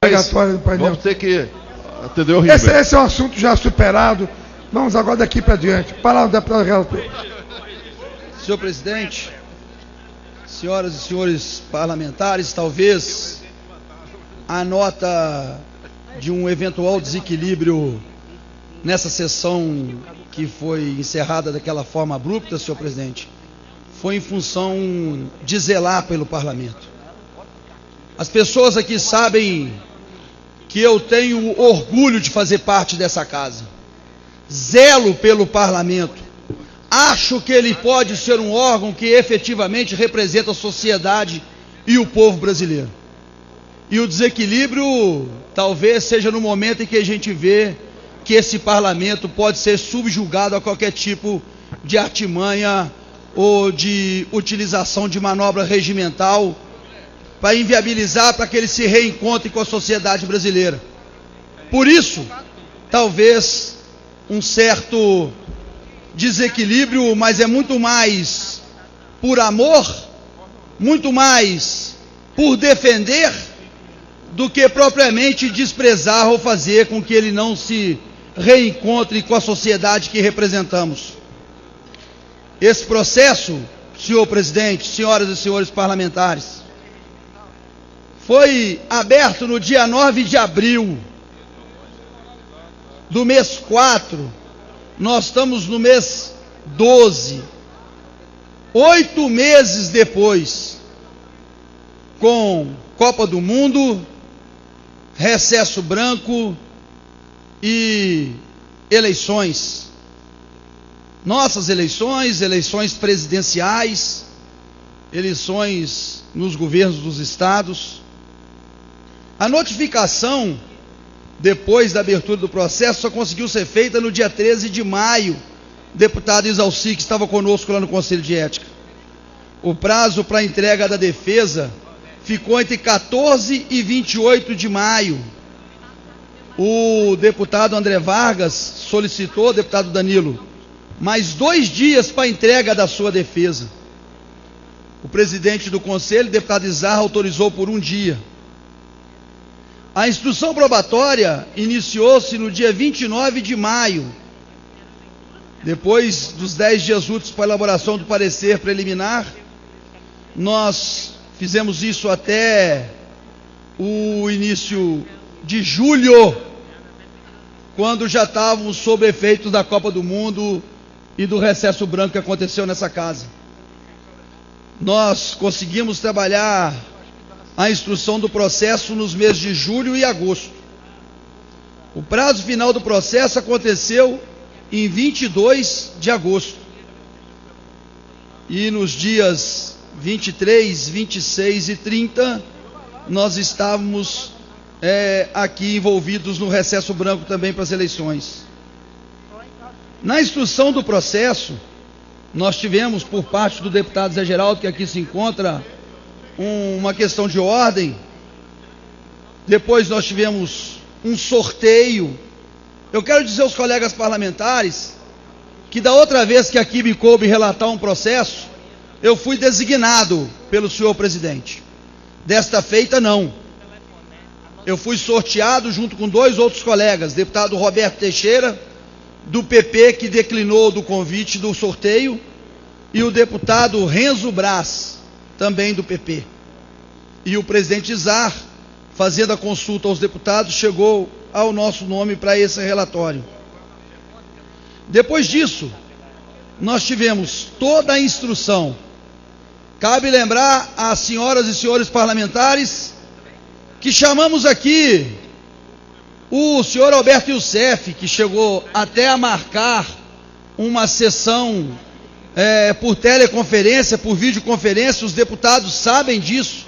obrigatória do painel. Vamos ter que atender o Ribeiro. Esse é um assunto já superado. Vamos agora daqui para diante. Palavra do deputado relator. Senhor presidente, senhoras e senhores parlamentares, talvez a nota de um eventual desequilíbrio nessa sessão que foi encerrada daquela forma abrupta, senhor presidente, foi em função de zelar pelo parlamento. As pessoas aqui sabem que eu tenho orgulho de fazer parte dessa casa. Zelo pelo parlamento. Acho que ele pode ser um órgão que efetivamente representa a sociedade e o povo brasileiro. E o desequilíbrio talvez seja no momento em que a gente vê que esse parlamento pode ser subjugado a qualquer tipo de artimanha ou de utilização de manobra regimental para inviabilizar, para que ele se reencontre com a sociedade brasileira. Por isso, talvez um certo desequilíbrio, mas é muito mais por amor, muito mais por defender, do que propriamente desprezar ou fazer com que ele não se reencontre com a sociedade que representamos. Esse processo, senhor presidente, senhoras e senhores parlamentares, foi aberto no dia 9 de abril do mês 4, nós estamos no mês 12, 8 meses depois, com Copa do Mundo, recesso branco e eleições. Nossas eleições, eleições presidenciais, eleições nos governos dos estados. A notificação, depois da abertura do processo, só conseguiu ser feita no dia 13 de maio. O deputado Isalci, que estava conosco lá no Conselho de Ética. O prazo para a entrega da defesa ficou entre 14 e 28 de maio. O deputado André Vargas solicitou, deputado Danilo, mais 2 dias para a entrega da sua defesa. O presidente do Conselho, deputado Izarra, autorizou por 1 dia. A instrução probatória iniciou-se no dia 29 de maio, depois dos 10 dias úteis para a elaboração do parecer preliminar. Nós fizemos isso até o início de julho, quando já estávamos sob efeitos da Copa do Mundo e do recesso branco que aconteceu nessa casa. Nós conseguimos trabalhar a instrução do processo nos meses de julho e agosto. O prazo final do processo aconteceu em 22 de agosto. E nos dias 23, 26 e 30, nós estávamos aqui envolvidos no recesso branco também para as eleições. Na instrução do processo, nós tivemos, por parte do deputado Zé Geraldo, que aqui se encontra, uma questão de ordem. Depois nós tivemos um sorteio. Eu quero dizer aos colegas parlamentares que da outra vez que aqui me coube relatar um processo, eu fui designado pelo senhor presidente. Desta feita, não. Eu fui sorteado junto com 2 outros colegas, deputado Roberto Teixeira, do PP, que declinou do convite do sorteio, e o deputado Renzo Braz, também do PP. E o presidente Izar, fazendo a consulta aos deputados, chegou ao nosso nome para esse relatório. Depois disso, nós tivemos toda a instrução. Cabe lembrar às senhoras e senhores parlamentares que chamamos aqui o senhor Alberto Youssef, que chegou até a marcar uma sessão por teleconferência, por videoconferência. Os deputados sabem disso,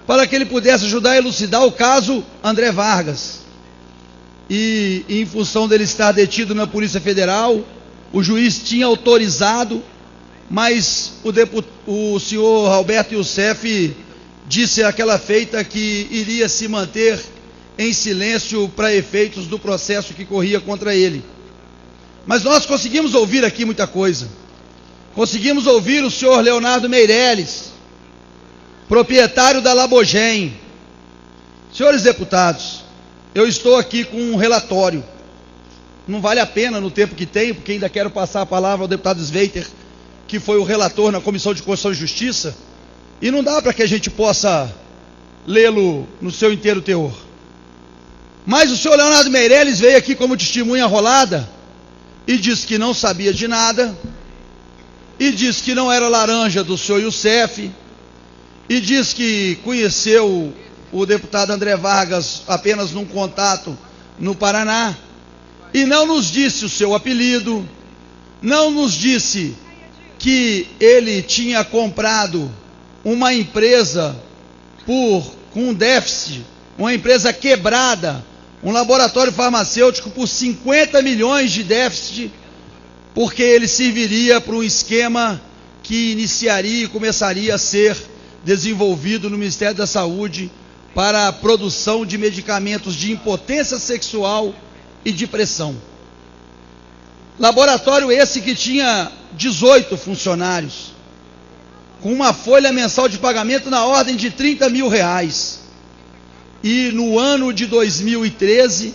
para que ele pudesse ajudar a elucidar o caso André Vargas. E em função dele estar detido na Polícia Federal, o juiz tinha autorizado, mas o senhor Alberto Youssef disse àquela feita que iria se manter em silêncio para efeitos do processo que corria contra ele. Mas nós conseguimos ouvir aqui muita coisa. Conseguimos ouvir o senhor Leonardo Meirelles, proprietário da Labogem, Senhores deputados, eu estou aqui com um relatório. Não vale a pena no tempo que tenho, porque ainda quero passar a palavra ao deputado Sveiter, que foi o relator na Comissão de Constituição e Justiça, e não dá para que a gente possa lê-lo no seu inteiro teor. Mas o senhor Leonardo Meirelles veio aqui como testemunha arrolada e disse que não sabia de nada, e disse que não era laranja do senhor Youssef, e disse que conheceu o deputado André Vargas apenas num contato no Paraná, e não nos disse o seu apelido, não nos disse que ele tinha comprado uma empresa com déficit, uma empresa quebrada, um laboratório farmacêutico por 50 milhões de déficit, porque ele serviria para um esquema que iniciaria e começaria a ser desenvolvido no Ministério da Saúde para a produção de medicamentos de impotência sexual e de pressão. Laboratório esse que tinha 18 funcionários, com uma folha mensal de pagamento na ordem de R$30 mil. E no ano de 2013,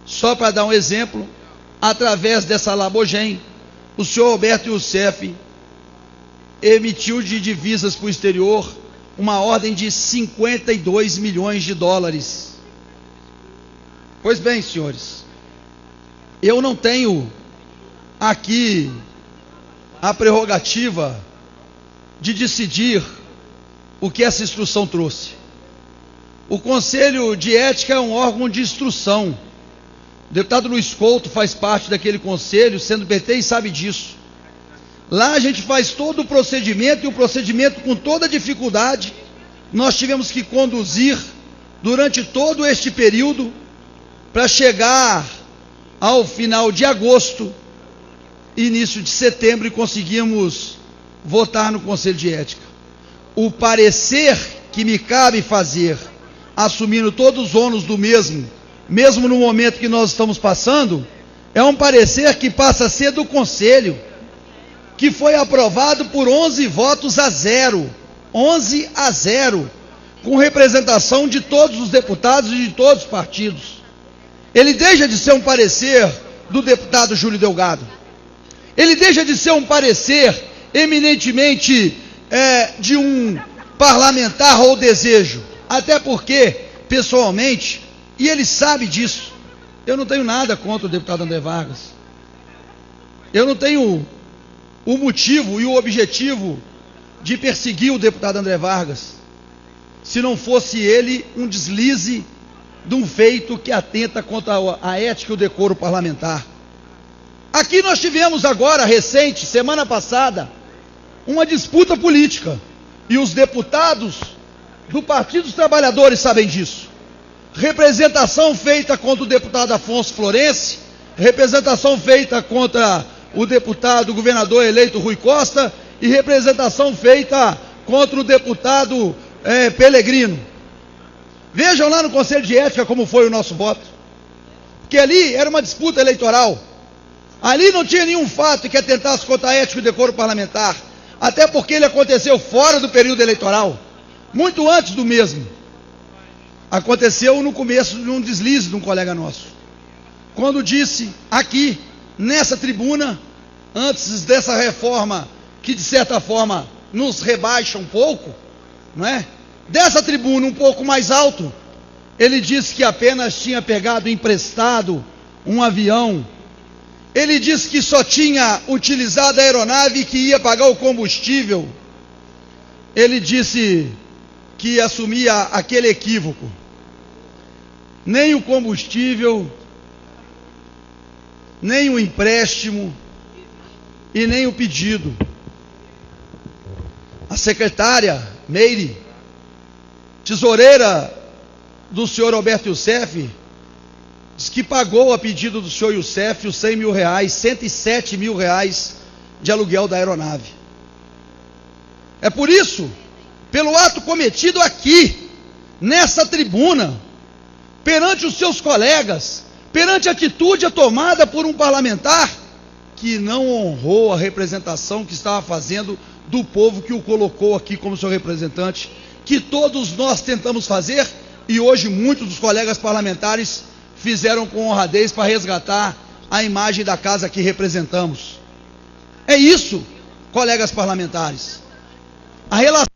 só para dar um exemplo, através dessa Labogen, o senhor Alberto Youssef emitiu de divisas para o exterior uma ordem de 52 milhões de dólares. Pois bem, senhores, eu não tenho aqui a prerrogativa de decidir o que essa instrução trouxe. O Conselho de Ética é um órgão de instrução. O deputado Luiz Couto faz parte daquele conselho, sendo PT, e sabe disso. Lá a gente faz todo o procedimento, e o procedimento com toda dificuldade nós tivemos que conduzir durante todo este período para chegar ao final de agosto, início de setembro, e conseguimos votar no Conselho de Ética. O parecer que me cabe fazer, assumindo todos os ônus do mesmo no momento que nós estamos passando, é um parecer que passa a ser do Conselho, que foi aprovado por 11 votos a 0, 11 a 0, com representação de todos os deputados e de todos os partidos. Ele deixa de ser um parecer do deputado Júlio Delgado, ele deixa de ser um parecer eminentemente de um parlamentar ou desejo, até porque, pessoalmente, e ele sabe disso, eu não tenho nada contra o deputado André Vargas, eu não tenho o motivo e o objetivo de perseguir o deputado André Vargas, se não fosse ele um deslize de um feito que atenta contra a ética e o decoro parlamentar. Aqui nós tivemos agora, recente, semana passada, uma disputa política, e os deputados do Partido dos Trabalhadores sabem disso. Representação feita contra o deputado Afonso Florense, representação feita contra o deputado governador eleito Rui Costa, e representação feita contra o deputado Pelegrino. Vejam lá no Conselho de Ética como foi o nosso voto, porque ali era uma disputa eleitoral, ali não tinha nenhum fato que atentasse contra a ética e o decoro parlamentar, até porque ele aconteceu fora do período eleitoral, muito antes do mesmo. Aconteceu no começo de um deslize de um colega nosso, quando disse aqui, nessa tribuna, antes dessa reforma, que de certa forma nos rebaixa um pouco, não é? Dessa tribuna um pouco mais alto, ele disse que apenas tinha pegado emprestado um avião, ele disse que só tinha utilizado a aeronave e que ia pagar o combustível, ele disse que assumia aquele equívoco, nem o combustível, nem o empréstimo e nem o pedido. A secretária Meire, tesoureira do senhor Alberto Youssef, diz que pagou a pedido do senhor Youssef os R$100 mil, R$107 mil de aluguel da aeronave. É por isso, pelo ato cometido aqui, nessa tribuna, perante os seus colegas, perante a atitude tomada por um parlamentar que não honrou a representação que estava fazendo do povo que o colocou aqui como seu representante, que todos nós tentamos fazer, E hoje muitos dos colegas parlamentares fizeram com honradez para resgatar a imagem da casa que representamos. É isso, colegas parlamentares. A relação